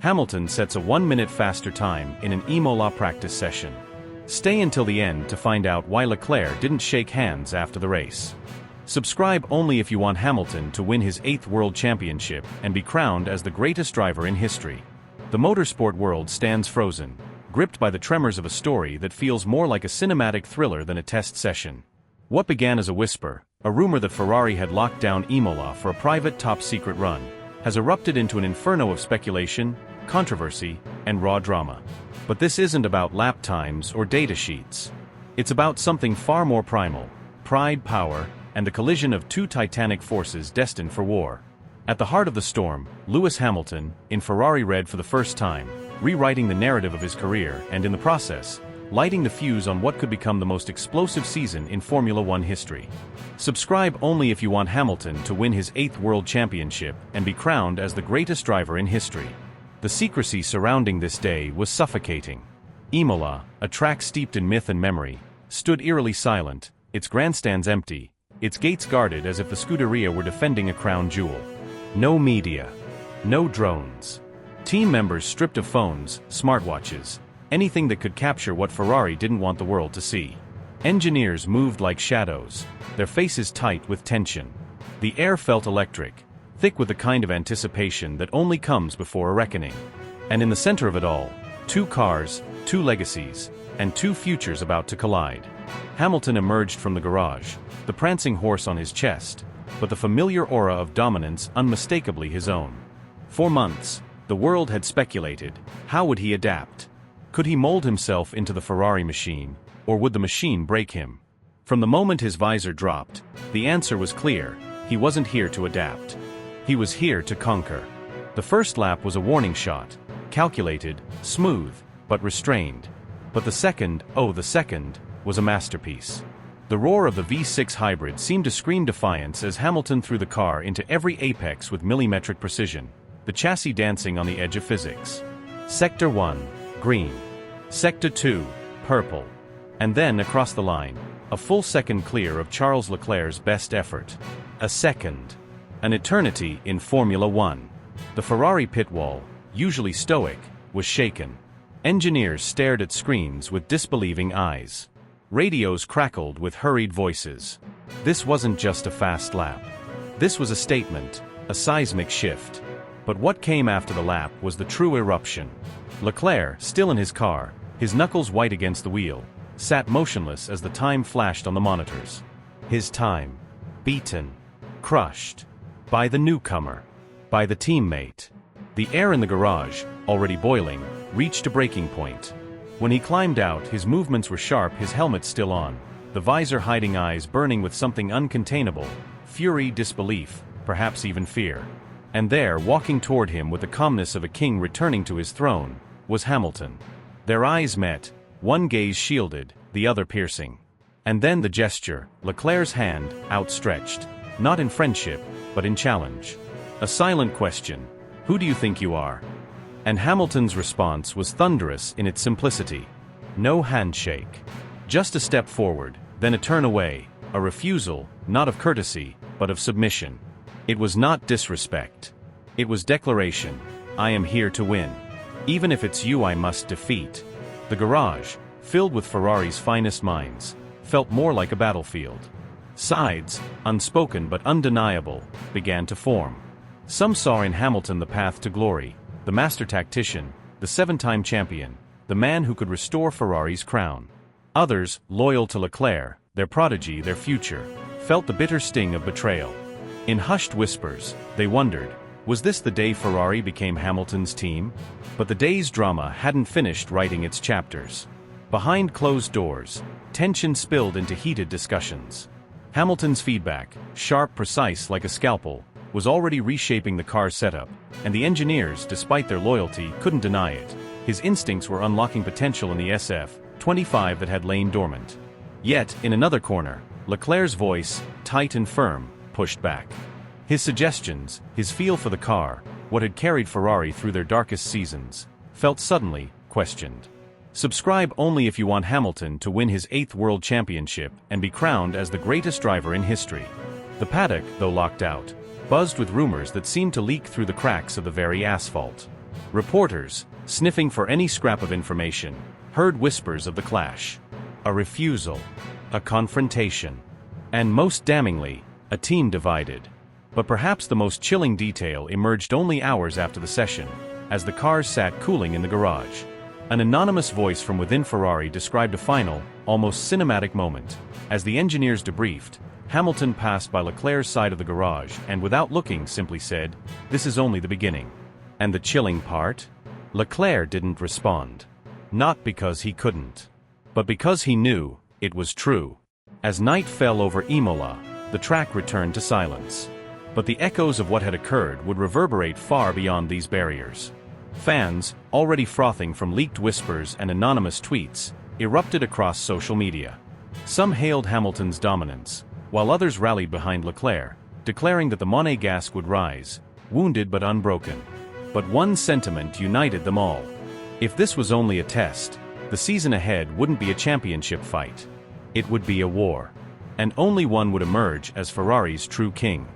Hamilton sets a 1 minute faster time in an Imola practice session. Stay until the end to find out why Leclerc didn't shake hands after the race. Subscribe only if you want Hamilton to win his 8th World Championship and be crowned as the greatest driver in history. The motorsport world stands frozen, gripped by the tremors of a story that feels more like a cinematic thriller than a test session. What began as a whisper, a rumor that Ferrari had locked down Imola for a private top-secret run, has erupted into an inferno of speculation, controversy, and raw drama. But this isn't about lap times or data sheets. It's about something far more primal: pride, power, and the collision of two titanic forces destined for war. At the heart of the storm, Lewis Hamilton, in Ferrari red for the first time, rewriting the narrative of his career and, in the process, lighting the fuse on what could become the most explosive season in Formula One history. Subscribe only if you want Hamilton to win his 8th World Championship and be crowned as the greatest driver in history. The secrecy surrounding this day was suffocating. Imola, a track steeped in myth and memory, stood eerily silent, its grandstands empty, its gates guarded as if the Scuderia were defending a crown jewel. No media. No drones. Team members stripped of phones, smartwatches, anything that could capture what Ferrari didn't want the world to see. Engineers moved like shadows, their faces tight with tension. The air felt electric, thick with the kind of anticipation that only comes before a reckoning. And in the center of it all, two cars, two legacies, and two futures about to collide. Hamilton emerged from the garage, the prancing horse on his chest, but the familiar aura of dominance unmistakably his own. For months, the world had speculated, how would he adapt? Could he mold himself into the Ferrari machine, or would the machine break him? From the moment his visor dropped, the answer was clear: he wasn't here to adapt. He was here to conquer. The first lap was a warning shot, calculated, smooth, but restrained. But the second, was a masterpiece. The roar of the V6 hybrid seemed to scream defiance as Hamilton threw the car into every apex with millimetric precision, the chassis dancing on the edge of physics. Sector 1, green. Sector 2, purple. And then, across the line, a full second clear of Charles Leclerc's best effort. A second. An eternity in Formula One. The Ferrari pit wall, usually stoic, was shaken. Engineers stared at screens with disbelieving eyes. Radios crackled with hurried voices. This wasn't just a fast lap. This was a statement, a seismic shift. But what came after the lap was the true eruption. Leclerc, still in his car, his knuckles white against the wheel, sat motionless as the time flashed on the monitors. His time. Beaten. Crushed. By the newcomer. By the teammate. The air in the garage, already boiling, reached a breaking point. When he climbed out, his movements were sharp, his helmet still on, the visor hiding eyes burning with something uncontainable: fury, disbelief, perhaps even fear. And there, walking toward him with the calmness of a king returning to his throne, was Hamilton. Their eyes met, one gaze shielded, the other piercing. And then the gesture, Leclerc's hand, outstretched, not in friendship, but in challenge. A silent question: who do you think you are? And Hamilton's response was thunderous in its simplicity. No handshake. Just a step forward, then a turn away, a refusal, not of courtesy, but of submission. It was not disrespect. It was declaration: I am here to win. Even if it's you I must defeat. The garage, filled with Ferrari's finest minds, felt more like a battlefield. Sides, unspoken but undeniable, began to form. Some saw in Hamilton the path to glory, the master tactician, the 7-time champion, the man who could restore Ferrari's crown. Others, loyal to Leclerc, their prodigy, their future, felt the bitter sting of betrayal. In hushed whispers, they wondered, was this the day Ferrari became Hamilton's team? But the day's drama hadn't finished writing its chapters. Behind closed doors, tension spilled into heated discussions. Hamilton's feedback, sharp, precise like a scalpel, was already reshaping the car's setup, and the engineers, despite their loyalty, couldn't deny it. His instincts were unlocking potential in the SF-25 that had lain dormant. Yet, in another corner, Leclerc's voice, tight and firm, pushed back. His suggestions, his feel for the car, what had carried Ferrari through their darkest seasons, felt suddenly questioned. Subscribe only if you want Hamilton to win his 8th World Championship and be crowned as the greatest driver in history. The paddock, though locked out, buzzed with rumors that seemed to leak through the cracks of the very asphalt. Reporters, sniffing for any scrap of information, heard whispers of the clash. A refusal. A confrontation. And most damningly, a team divided. But perhaps the most chilling detail emerged only hours after the session, as the cars sat cooling in the garage. An anonymous voice from within Ferrari described a final, almost cinematic moment. As the engineers debriefed, Hamilton passed by Leclerc's side of the garage and without looking simply said, "This is only the beginning." And the chilling part? Leclerc didn't respond. Not because he couldn't, but because he knew it was true. As night fell over Imola, the track returned to silence. But the echoes of what had occurred would reverberate far beyond these barriers. Fans, already frothing from leaked whispers and anonymous tweets, erupted across social media. Some hailed Hamilton's dominance, while others rallied behind Leclerc, declaring that the Monégasque would rise, wounded but unbroken. But one sentiment united them all. If this was only a test, the season ahead wouldn't be a championship fight. It would be a war. And only one would emerge as Ferrari's true king.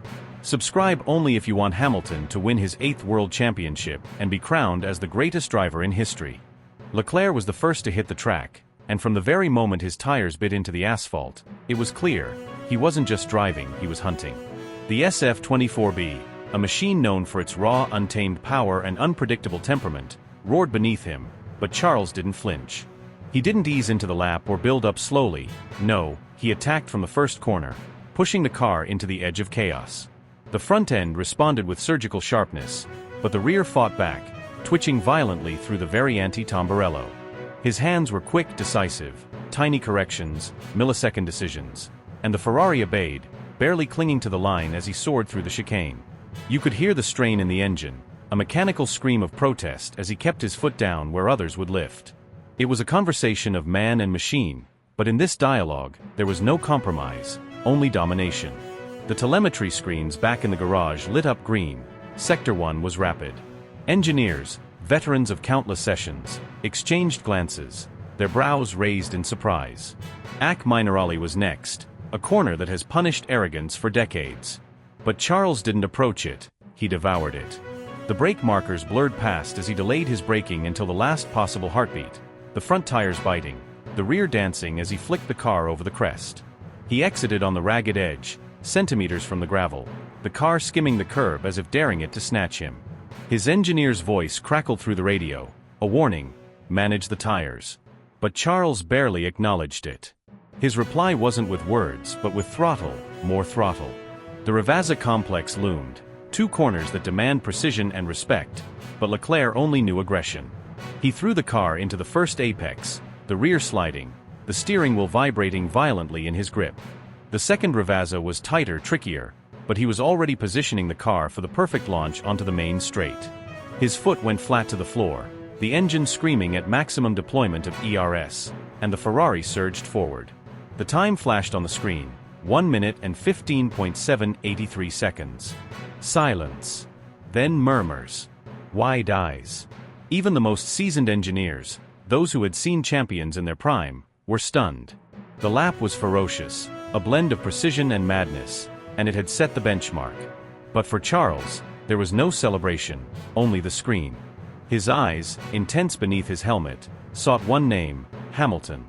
Subscribe only if you want Hamilton to win his 8th World Championship and be crowned as the greatest driver in history. Leclerc was the first to hit the track, and from the very moment his tires bit into the asphalt, it was clear, he wasn't just driving, he was hunting. The SF-24B, a machine known for its raw, untamed power and unpredictable temperament, roared beneath him, but Charles didn't flinch. He didn't ease into the lap or build up slowly, no, he attacked from the first corner, pushing the car into the edge of chaos. The front end responded with surgical sharpness, but the rear fought back, twitching violently through the very anti-Tamburello. His hands were quick, decisive, tiny corrections, millisecond decisions, and the Ferrari obeyed, barely clinging to the line as he soared through the chicane. You could hear the strain in the engine, a mechanical scream of protest as he kept his foot down where others would lift. It was a conversation of man and machine, but in this dialogue, there was no compromise, only domination. The telemetry screens back in the garage lit up green. Sector 1 was rapid. Engineers, veterans of countless sessions, exchanged glances, their brows raised in surprise. AC Minerali was next, a corner that has punished arrogance for decades. But Charles didn't approach it, he devoured it. The brake markers blurred past as he delayed his braking until the last possible heartbeat, the front tires biting, the rear dancing as he flicked the car over the crest. He exited on the ragged edge, centimeters from the gravel, the car skimming the curb as if daring it to snatch him. His engineer's voice crackled through the radio, a warning, manage the tires. But Charles barely acknowledged it. His reply wasn't with words but with throttle, more throttle. The Ravazza complex loomed, 2 corners that demand precision and respect, but Leclerc only knew aggression. He threw the car into the first apex, the rear sliding, the steering wheel vibrating violently in his grip. The second Ravazza was tighter, trickier, but he was already positioning the car for the perfect launch onto the main straight. His foot went flat to the floor, the engine screaming at maximum deployment of ERS, and the Ferrari surged forward. The time flashed on the screen, 1 minute and 15.783 seconds. Silence. Then murmurs. Wide eyes. Even the most seasoned engineers, those who had seen champions in their prime, were stunned. The lap was ferocious, a blend of precision and madness, and it had set the benchmark. But for Charles, there was no celebration, only the screen. His eyes, intense beneath his helmet, sought one name, Hamilton.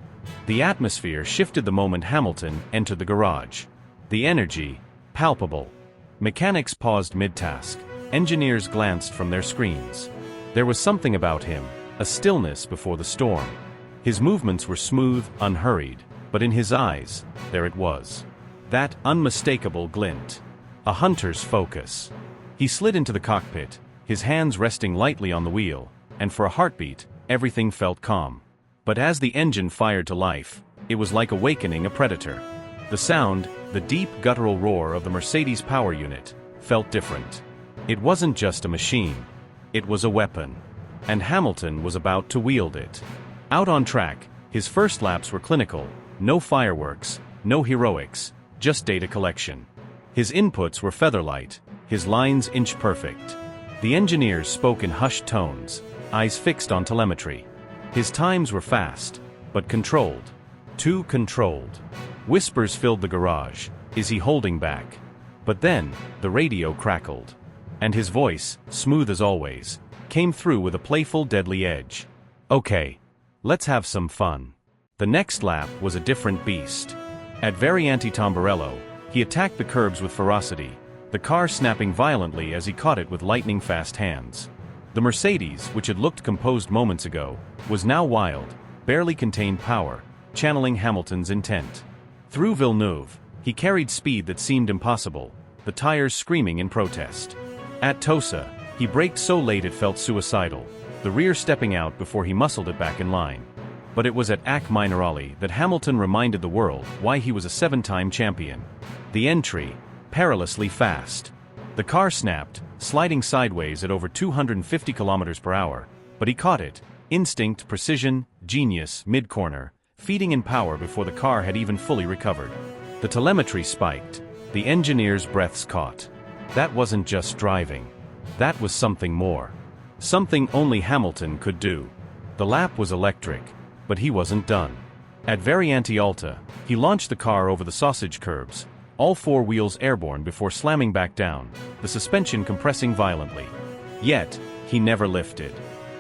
The atmosphere shifted the moment Hamilton entered the garage. The energy, palpable. Mechanics paused mid-task, engineers glanced from their screens. There was something about him, a stillness before the storm. His movements were smooth, unhurried, but in his eyes, there it was. That unmistakable glint. A hunter's focus. He slid into the cockpit, his hands resting lightly on the wheel, and for a heartbeat, everything felt calm. But as the engine fired to life, it was like awakening a predator. The sound, the deep guttural roar of the Mercedes power unit, felt different. It wasn't just a machine. It was a weapon. And Hamilton was about to wield it. Out on track, his first laps were clinical, no fireworks, no heroics, just data collection. His inputs were featherlight, his lines inch-perfect. The engineers spoke in hushed tones, eyes fixed on telemetry. His times were fast, but controlled. Too controlled. Whispers filled the garage, is he holding back? But then, the radio crackled. And his voice, smooth as always, came through with a playful, deadly edge. Okay, let's have some fun. The next lap was a different beast. At Variante Tamburello, he attacked the curbs with ferocity, the car snapping violently as he caught it with lightning-fast hands. The Mercedes, which had looked composed moments ago, was now wild, barely contained power, channeling Hamilton's intent. Through Villeneuve, he carried speed that seemed impossible, the tires screaming in protest. At Tosa, he braked so late it felt suicidal, the rear stepping out before he muscled it back in line. But it was at Ac Minerali that Hamilton reminded the world why he was a 7-time champion. The entry, perilously fast. The car snapped, sliding sideways at over 250 km per hour, but he caught it. Instinct, precision, genius, mid-corner, feeding in power before the car had even fully recovered. The telemetry spiked, the engineer's breaths caught. That wasn't just driving. That was something more. Something only Hamilton could do. The lap was electric, but he wasn't done. At Variante Alta, he launched the car over the sausage curbs, all 4 wheels airborne before slamming back down, the suspension compressing violently. Yet, he never lifted.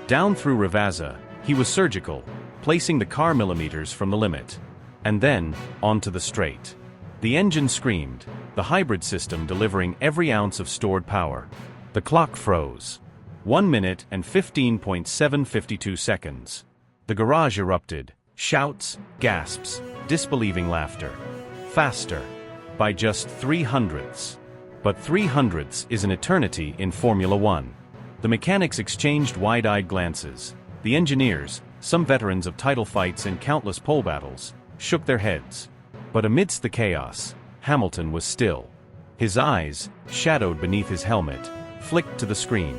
Down through Ravazza, he was surgical, placing the car millimeters from the limit. And then, onto the straight. The engine screamed, the hybrid system delivering every ounce of stored power. The clock froze. 1 minute and 15.752 seconds. The garage erupted, shouts, gasps, disbelieving laughter. Faster. By just 3/100ths. But 3/100ths is an eternity in Formula One. The mechanics exchanged wide-eyed glances. The engineers, some veterans of title fights and countless pole battles, shook their heads. But amidst the chaos, Hamilton was still. His eyes, shadowed beneath his helmet, flicked to the screen.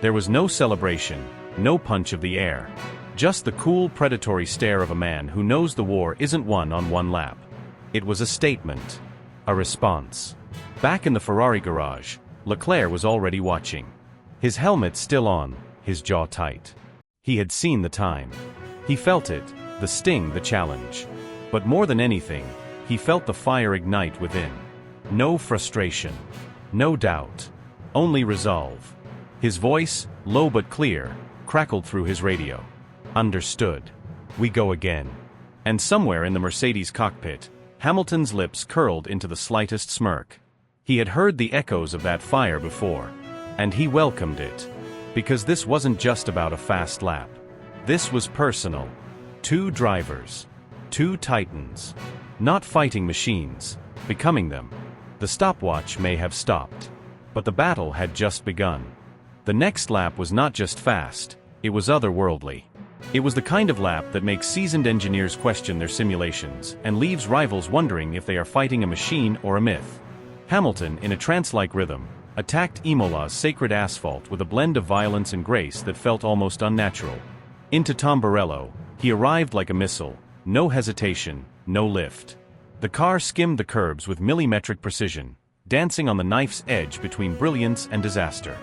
There was no celebration, no punch of the air. Just the cool, predatory stare of a man who knows the war isn't won on one lap. It was a statement. A response. Back in the Ferrari garage, Leclerc was already watching. His helmet still on, his jaw tight. He had seen the time. He felt it, the sting, the challenge. But more than anything, he felt the fire ignite within. No frustration. No doubt. Only resolve. His voice, low but clear, crackled through his radio. Understood. We go again. And somewhere in the Mercedes cockpit, Hamilton's lips curled into the slightest smirk. He had heard the echoes of that fire before. And he welcomed it. Because this wasn't just about a fast lap. This was personal. 2 drivers. 2 titans. Not fighting machines, becoming them. The stopwatch may have stopped. But the battle had just begun. The next lap was not just fast, it was otherworldly. It was the kind of lap that makes seasoned engineers question their simulations and leaves rivals wondering if they are fighting a machine or a myth. Hamilton, in a trance-like rhythm, attacked Imola's sacred asphalt with a blend of violence and grace that felt almost unnatural. Into Tamburello, he arrived like a missile, no hesitation, no lift. The car skimmed the curbs with millimetric precision, dancing on the knife's edge between brilliance and disaster.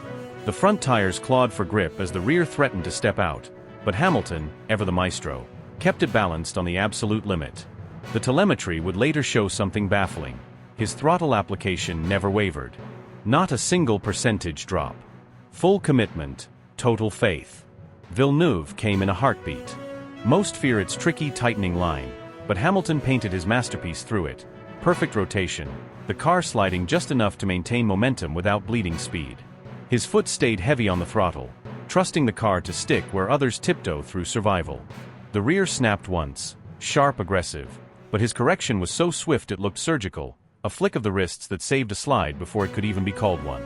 The front tires clawed for grip as the rear threatened to step out, but Hamilton, ever the maestro, kept it balanced on the absolute limit. The telemetry would later show something baffling. His throttle application never wavered. Not a single percentage drop. Full commitment, total faith. Villeneuve came in a heartbeat. Most fear its tricky, tightening line, but Hamilton painted his masterpiece through it. Perfect rotation, the car sliding just enough to maintain momentum without bleeding speed. His foot stayed heavy on the throttle, trusting the car to stick where others tiptoe through survival. The rear snapped once, sharp, aggressive, but his correction was so swift it looked surgical, a flick of the wrists that saved a slide before it could even be called one.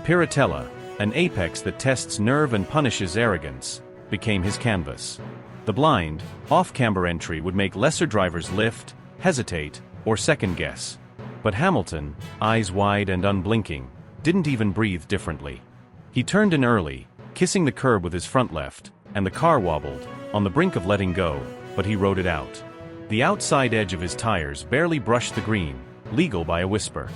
Piratella, an apex that tests nerve and punishes arrogance, became his canvas. The blind, off-camber entry would make lesser drivers lift, hesitate, or second-guess. But Hamilton, eyes wide and unblinking, didn't even breathe differently. He turned in early, kissing the curb with his front left, and the car wobbled, on the brink of letting go, but he rode it out. The outside edge of his tires barely brushed the green, legal by a whisper.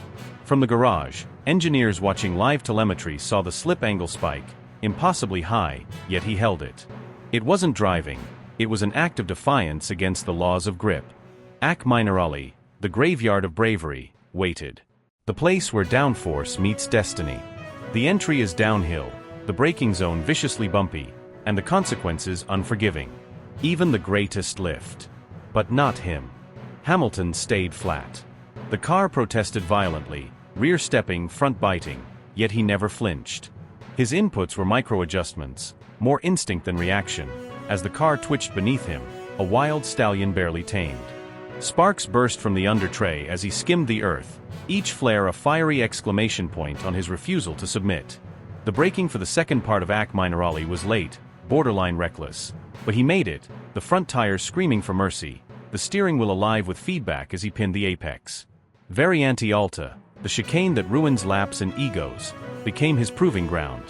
From the garage, engineers watching live telemetry saw the slip angle spike, impossibly high, yet he held it. It wasn't driving, it was an act of defiance against the laws of grip. Ac Minerali, the graveyard of bravery, waited. The place where downforce meets destiny. The entry is downhill, the braking zone viciously bumpy, and the consequences unforgiving. Even the greatest lift. But not him. Hamilton stayed flat. The car protested violently, rear-stepping, front-biting, yet he never flinched. His inputs were micro-adjustments, more instinct than reaction, as the car twitched beneath him, a wild stallion barely tamed. Sparks burst from the under tray as he skimmed the earth, each flare a fiery exclamation point on his refusal to submit. The braking for the second part of Ac Minerali was late, borderline reckless. But he made it, the front tires screaming for mercy, the steering wheel alive with feedback as he pinned the apex. Variante Alta, the chicane that ruins laps and egos, became his proving ground.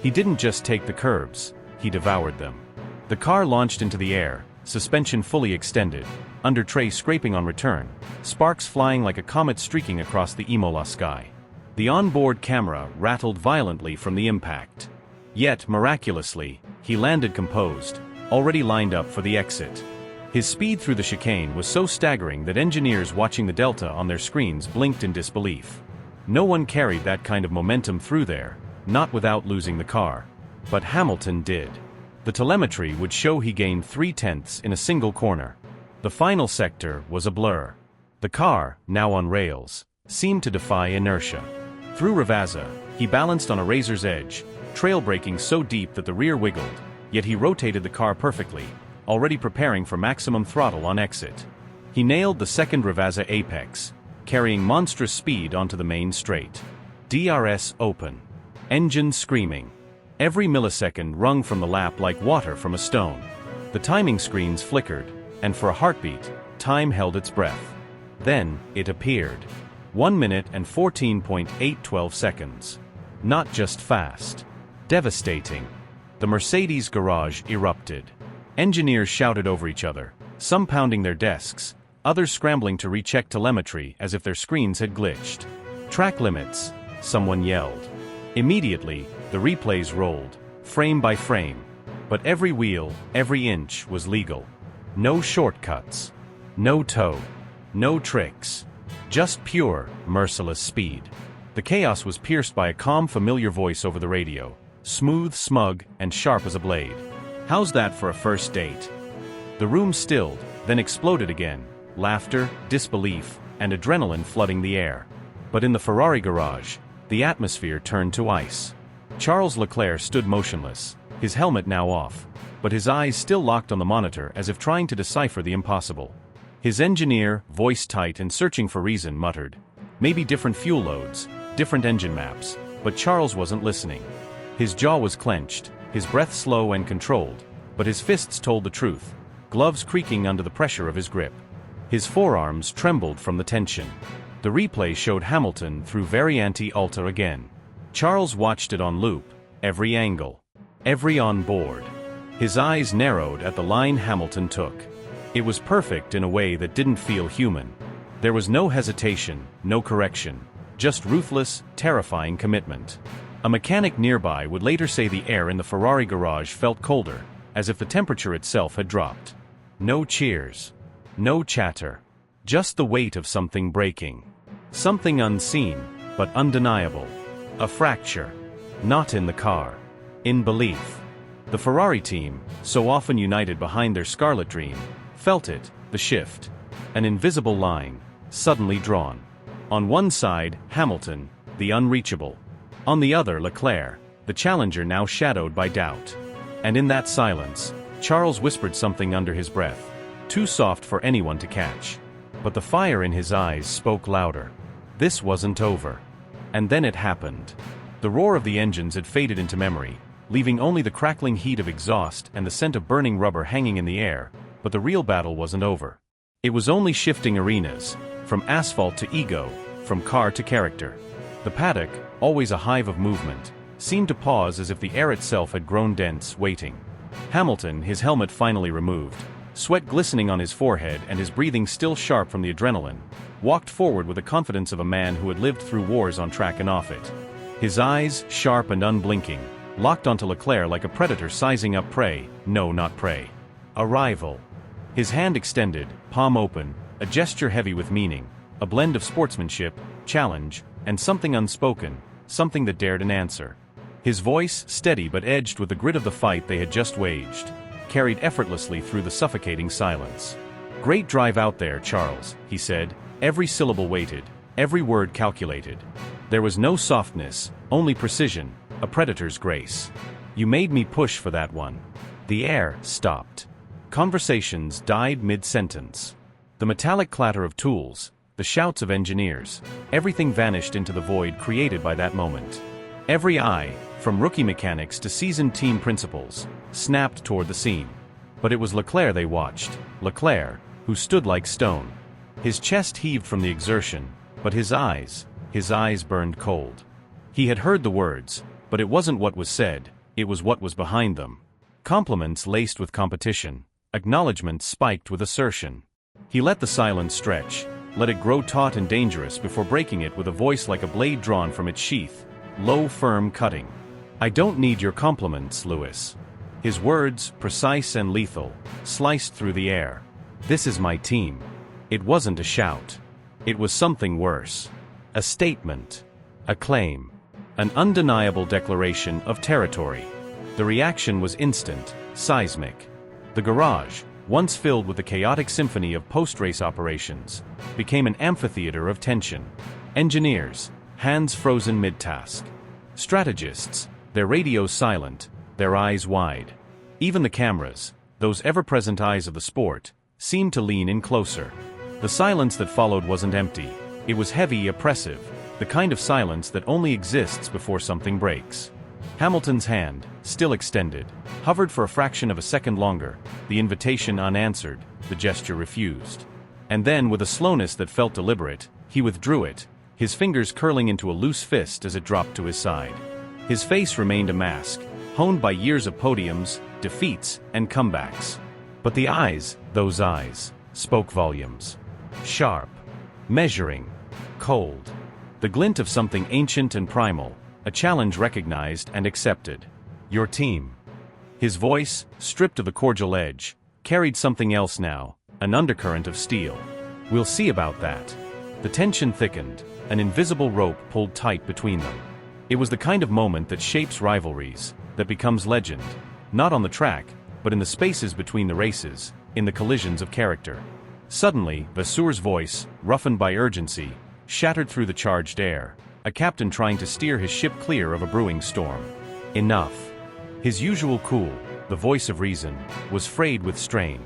He didn't just take the curbs, he devoured them. The car launched into the air, suspension fully extended, under tray scraping on return, sparks flying like a comet streaking across the Imola sky. The onboard camera rattled violently from the impact. Yet, miraculously, he landed composed, already lined up for the exit. His speed through the chicane was so staggering that engineers watching the Delta on their screens blinked in disbelief. No one carried that kind of momentum through there, not without losing the car. But Hamilton did. The telemetry would show he gained 3/10 in a single corner. The final sector was a blur. The car, now on rails, seemed to defy inertia. Through Ravazza, he balanced on a razor's edge, trail braking so deep that the rear wiggled, yet he rotated the car perfectly, already preparing for maximum throttle on exit. He nailed the second Ravazza apex, carrying monstrous speed onto the main straight. DRS open. Engine screaming. Every millisecond wrung from the lap like water from a stone. The timing screens flickered, and for a heartbeat, time held its breath. Then, it appeared. 1 minute and 14.812 seconds. Not just fast. Devastating. The Mercedes garage erupted. Engineers shouted over each other, some pounding their desks, others scrambling to recheck telemetry as if their screens had glitched. Track limits, someone yelled. Immediately, the replays rolled, frame by frame. But every wheel, every inch was legal. No shortcuts. No tow. No tricks. Just pure, merciless speed. The chaos was pierced by a calm, familiar voice over the radio, smooth, smug, and sharp as a blade. "How's that for a first date?" The room stilled, then exploded again, laughter, disbelief, and adrenaline flooding the air. But in the Ferrari garage, the atmosphere turned to ice. Charles Leclerc stood motionless, his helmet now off, but his eyes still locked on the monitor as if trying to decipher the impossible. His engineer, voice tight and searching for reason, muttered, "Maybe different fuel loads, different engine maps," but Charles wasn't listening. His jaw was clenched, his breath slow and controlled, but his fists told the truth, gloves creaking under the pressure of his grip. His forearms trembled from the tension. The replay showed Hamilton through Variante Alta again. Charles watched it on loop, every angle, every on-board. His eyes narrowed at the line Hamilton took. It was perfect in a way that didn't feel human. There was no hesitation, no correction, just ruthless, terrifying commitment. A mechanic nearby would later say the air in the Ferrari garage felt colder, as if the temperature itself had dropped. No cheers. No chatter. Just the weight of something breaking. Something unseen, but undeniable. A fracture. Not in the car. In belief. The Ferrari team, so often united behind their scarlet dream, felt it, the shift. An invisible line, suddenly drawn. On one side, Hamilton, the unreachable. On the other, Leclerc, the challenger now shadowed by doubt. And in that silence, Charles whispered something under his breath, too soft for anyone to catch. But the fire in his eyes spoke louder. This wasn't over. And then it happened. The roar of the engines had faded into memory, leaving only the crackling heat of exhaust and the scent of burning rubber hanging in the air, but the real battle wasn't over. It was only shifting arenas, from asphalt to ego, from car to character. The paddock, always a hive of movement, seemed to pause as if the air itself had grown dense, waiting. Hamilton, his helmet finally removed, sweat glistening on his forehead and his breathing still sharp from the adrenaline, walked forward with the confidence of a man who had lived through wars on track and off it. His eyes, sharp and unblinking, locked onto Leclerc like a predator sizing up prey, no, not prey. A rival. His hand extended, palm open, a gesture heavy with meaning, a blend of sportsmanship, challenge, and something unspoken, something that dared an answer. His voice, steady but edged with the grit of the fight they had just waged, carried effortlessly through the suffocating silence. "Great drive out there, Charles," he said, every syllable weighted, every word calculated. There was no softness, only precision, a predator's grace. "You made me push for that one." The air stopped. Conversations died mid-sentence. The metallic clatter of tools, the shouts of engineers, everything vanished into the void created by that moment. Every eye, from rookie mechanics to seasoned team principals, snapped toward the scene. But it was Leclerc they watched, Leclerc, who stood like stone. His chest heaved from the exertion, but his eyes burned cold. He had heard the words, but it wasn't what was said, it was what was behind them. Compliments laced with competition, acknowledgement spiked with assertion. He let the silence stretch, let it grow taut and dangerous before breaking it with a voice like a blade drawn from its sheath, low, firm, cutting. "I don't need your compliments, Lewis." His words, precise and lethal, sliced through the air. "This is my team." It wasn't a shout. It was something worse. A statement. A claim. An undeniable declaration of territory. The reaction was instant, seismic. The garage, once filled with the chaotic symphony of post-race operations, became an amphitheater of tension. Engineers, hands frozen mid-task. Strategists, their radios silent, their eyes wide. Even the cameras, those ever-present eyes of the sport, seemed to lean in closer. The silence that followed wasn't empty. It was heavy, oppressive, the kind of silence that only exists before something breaks. Hamilton's hand, still extended, hovered for a fraction of a second longer, the invitation unanswered, the gesture refused. And then, with a slowness that felt deliberate, he withdrew it, his fingers curling into a loose fist as it dropped to his side. His face remained a mask, honed by years of podiums, defeats, and comebacks. But the eyes, those eyes, spoke volumes. Sharp. Measuring. Cold. The glint of something ancient and primal, a challenge recognized and accepted. "Your team." His voice, stripped of the cordial edge, carried something else now, an undercurrent of steel. "We'll see about that." The tension thickened, an invisible rope pulled tight between them. It was the kind of moment that shapes rivalries, that becomes legend, not on the track, but in the spaces between the races, in the collisions of character. Suddenly, Vasseur's voice, roughened by urgency, shattered through the charged air, a captain trying to steer his ship clear of a brewing storm. Enough. His usual cool, the voice of reason, was frayed with strain.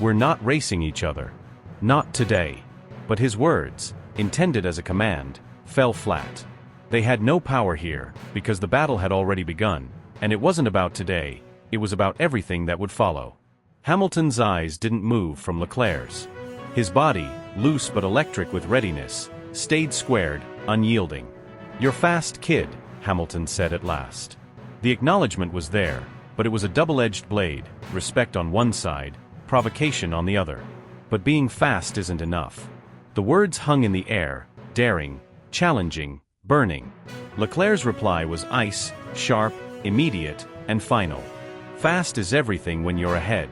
"We're not racing each other. Not today." But his words, intended as a command, fell flat. They had no power here, because the battle had already begun, and it wasn't about today, it was about everything that would follow. Hamilton's eyes didn't move from Leclerc's. His body, loose but electric with readiness, stayed squared, unyielding. "You're fast, kid," Hamilton said at last. The acknowledgement was there, but it was a double-edged blade, respect on one side, provocation on the other. But being fast isn't enough. The words hung in the air, daring, challenging, burning. Leclerc's reply was ice, sharp, immediate, and final. "Fast is everything when you're ahead."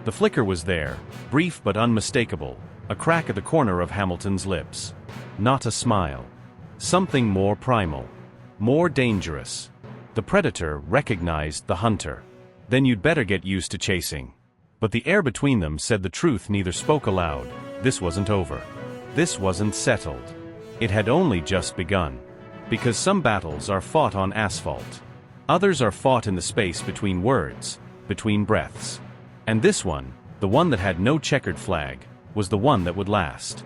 The flicker was there, brief but unmistakable, a crack at the corner of Hamilton's lips. Not a smile. Something more primal. More dangerous. The predator recognized the hunter. "Then you'd better get used to chasing." But the air between them said the truth neither spoke aloud. This wasn't over. This wasn't settled. It had only just begun. Because some battles are fought on asphalt. Others are fought in the space between words, between breaths. And this one, the one that had no checkered flag, was the one that would last.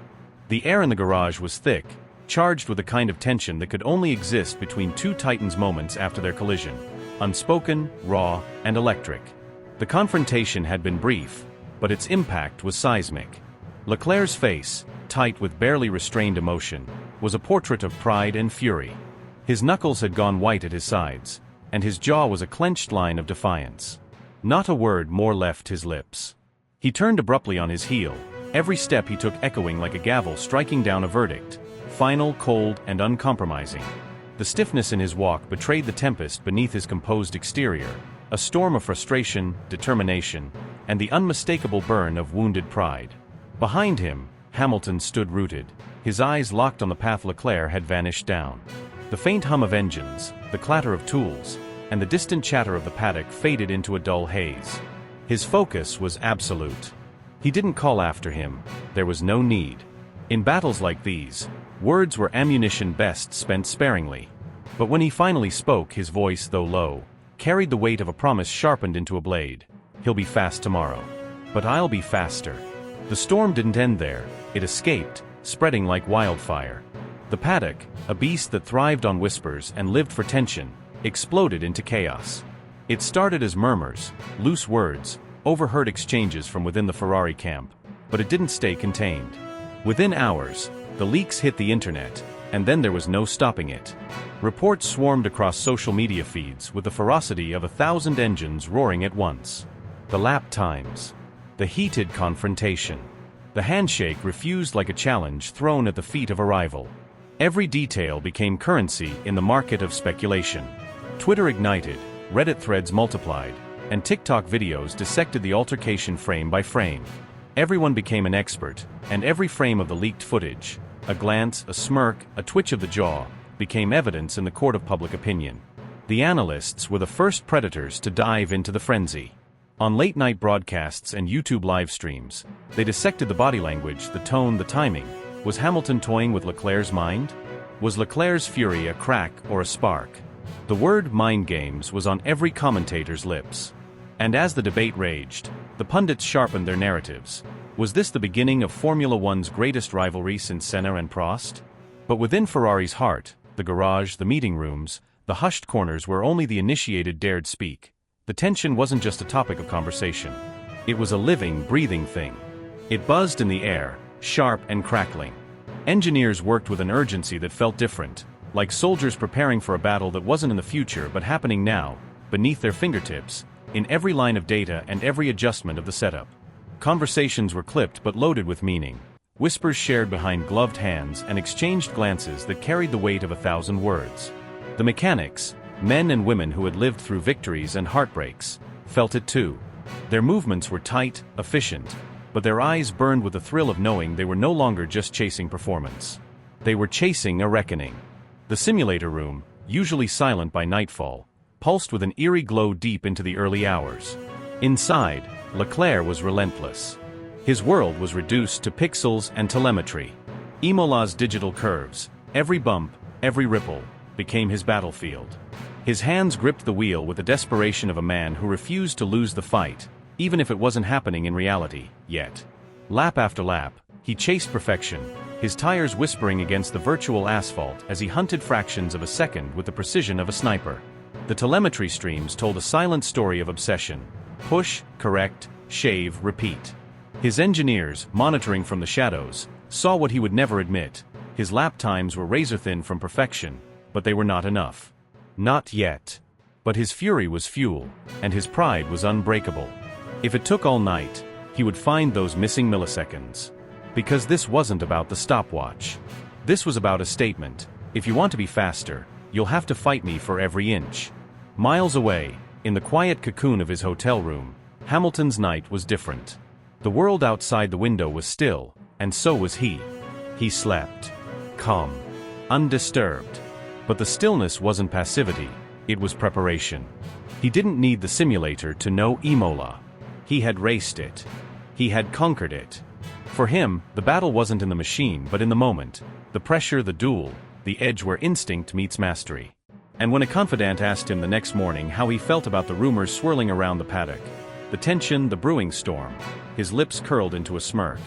The air in the garage was thick, charged with a kind of tension that could only exist between two titans moments after their collision. Unspoken, raw, and electric. The confrontation had been brief, but its impact was seismic. Leclerc's face, tight with barely restrained emotion, was a portrait of pride and fury. His knuckles had gone white at his sides, and his jaw was a clenched line of defiance. Not a word more left his lips. He turned abruptly on his heel, every step he took echoing like a gavel striking down a verdict, final, cold, and uncompromising. The stiffness in his walk betrayed the tempest beneath his composed exterior, a storm of frustration, determination, and the unmistakable burn of wounded pride. Behind him, Hamilton stood rooted, his eyes locked on the path Leclerc had vanished down. The faint hum of engines, the clatter of tools, and the distant chatter of the paddock faded into a dull haze. His focus was absolute. He didn't call after him. There was no need. In battles like these, words were ammunition best spent sparingly. But when he finally spoke, his voice, though low, carried the weight of a promise sharpened into a blade. He'll be fast tomorrow. But I'll be faster. The storm didn't end there. It escaped, spreading like wildfire. The paddock, a beast that thrived on whispers and lived for tension, exploded into chaos. It started as murmurs, loose words, overheard exchanges from within the Ferrari camp, but it didn't stay contained. Within hours, the leaks hit the internet, and then there was no stopping it. Reports swarmed across social media feeds with the ferocity of 1,000 engines roaring at once. The lap times. The heated confrontation. The handshake refused like a challenge thrown at the feet of a rival. Every detail became currency in the market of speculation. Twitter ignited, Reddit threads multiplied, and TikTok videos dissected the altercation frame by frame. Everyone became an expert, and every frame of the leaked footage, a glance, a smirk, a twitch of the jaw, became evidence in the court of public opinion. The analysts were the first predators to dive into the frenzy. On late-night broadcasts and YouTube live streams, they dissected the body language, the tone, the timing. Was Hamilton toying with Leclerc's mind? Was Leclerc's fury a crack or a spark? The word mind games was on every commentator's lips. And as the debate raged, the pundits sharpened their narratives. Was this the beginning of Formula One's greatest rivalry since Senna and Prost? But within Ferrari's heart, the garage, the meeting rooms, the hushed corners where only the initiated dared speak, the tension wasn't just a topic of conversation. It was a living, breathing thing. It buzzed in the air, sharp and crackling. Engineers worked with an urgency that felt different, like soldiers preparing for a battle that wasn't in the future but happening now, beneath their fingertips, in every line of data and every adjustment of the setup. Conversations were clipped but loaded with meaning. Whispers shared behind gloved hands and exchanged glances that carried the weight of 1,000 words. The mechanics, men and women who had lived through victories and heartbreaks, felt it too. Their movements were tight, efficient, but their eyes burned with the thrill of knowing they were no longer just chasing performance. They were chasing a reckoning. The simulator room, usually silent by nightfall, pulsed with an eerie glow deep into the early hours. Inside, Leclerc was relentless. His world was reduced to pixels and telemetry. Imola's digital curves, every bump, every ripple, became his battlefield. His hands gripped the wheel with the desperation of a man who refused to lose the fight, even if it wasn't happening in reality, yet. Lap after lap, he chased perfection, his tires whispering against the virtual asphalt as he hunted fractions of a second with the precision of a sniper. The telemetry streams told a silent story of obsession. Push, correct, shave, repeat. His engineers, monitoring from the shadows, saw what he would never admit. His lap times were razor-thin from perfection, but they were not enough. Not yet. But his fury was fuel, and his pride was unbreakable. If it took all night, he would find those missing milliseconds. Because this wasn't about the stopwatch. This was about a statement. If you want to be faster, you'll have to fight me for every inch. Miles away, in the quiet cocoon of his hotel room, Hamilton's night was different. The world outside the window was still, and so was he. He slept. Calm. Undisturbed. But the stillness wasn't passivity, it was preparation. He didn't need the simulator to know Imola. He had raced it. He had conquered it. For him, the battle wasn't in the machine but in the moment, the pressure, the duel, the edge where instinct meets mastery. And when a confidant asked him the next morning how he felt about the rumors swirling around the paddock, the tension, the brewing storm, his lips curled into a smirk.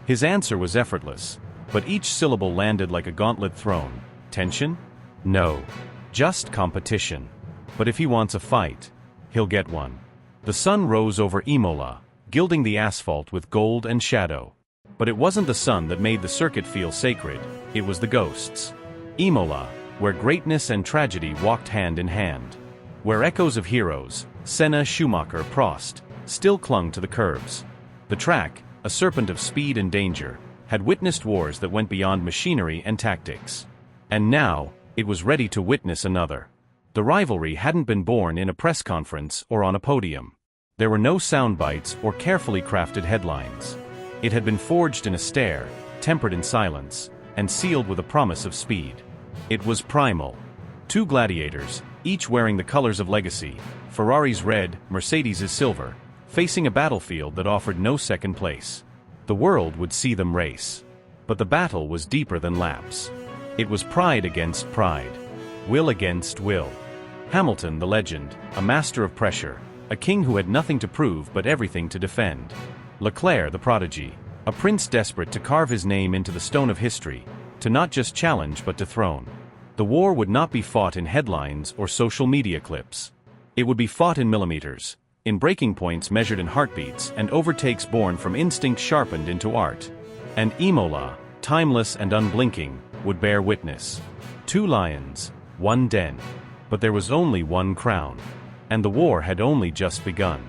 His answer was effortless, but each syllable landed like a gauntlet thrown. Tension? No. Just competition. But if he wants a fight, he'll get one. The sun rose over Imola, gilding the asphalt with gold and shadow. But it wasn't the sun that made the circuit feel sacred, it was the ghosts. Imola, where greatness and tragedy walked hand in hand. Where echoes of heroes, Senna, Schumacher, Prost, still clung to the curves. The track, a serpent of speed and danger, had witnessed wars that went beyond machinery and tactics. And now, it was ready to witness another. The rivalry hadn't been born in a press conference or on a podium. There were no sound bites or carefully crafted headlines. It had been forged in a stare, tempered in silence, and sealed with a promise of speed. It was primal. Two gladiators, each wearing the colors of legacy, Ferrari's red, Mercedes' silver, facing a battlefield that offered no second place. The world would see them race. But the battle was deeper than laps. It was pride against pride. Will against will. Hamilton, the legend, a master of pressure, a king who had nothing to prove but everything to defend. Leclerc, the prodigy, a prince desperate to carve his name into the stone of history, to not just challenge but dethrone. The war would not be fought in headlines or social media clips. It would be fought in millimeters, in breaking points measured in heartbeats and overtakes born from instinct sharpened into art. And Imola, timeless and unblinking, would bear witness. 2 lions, 1 den. But there was only one crown. And the war had only just begun.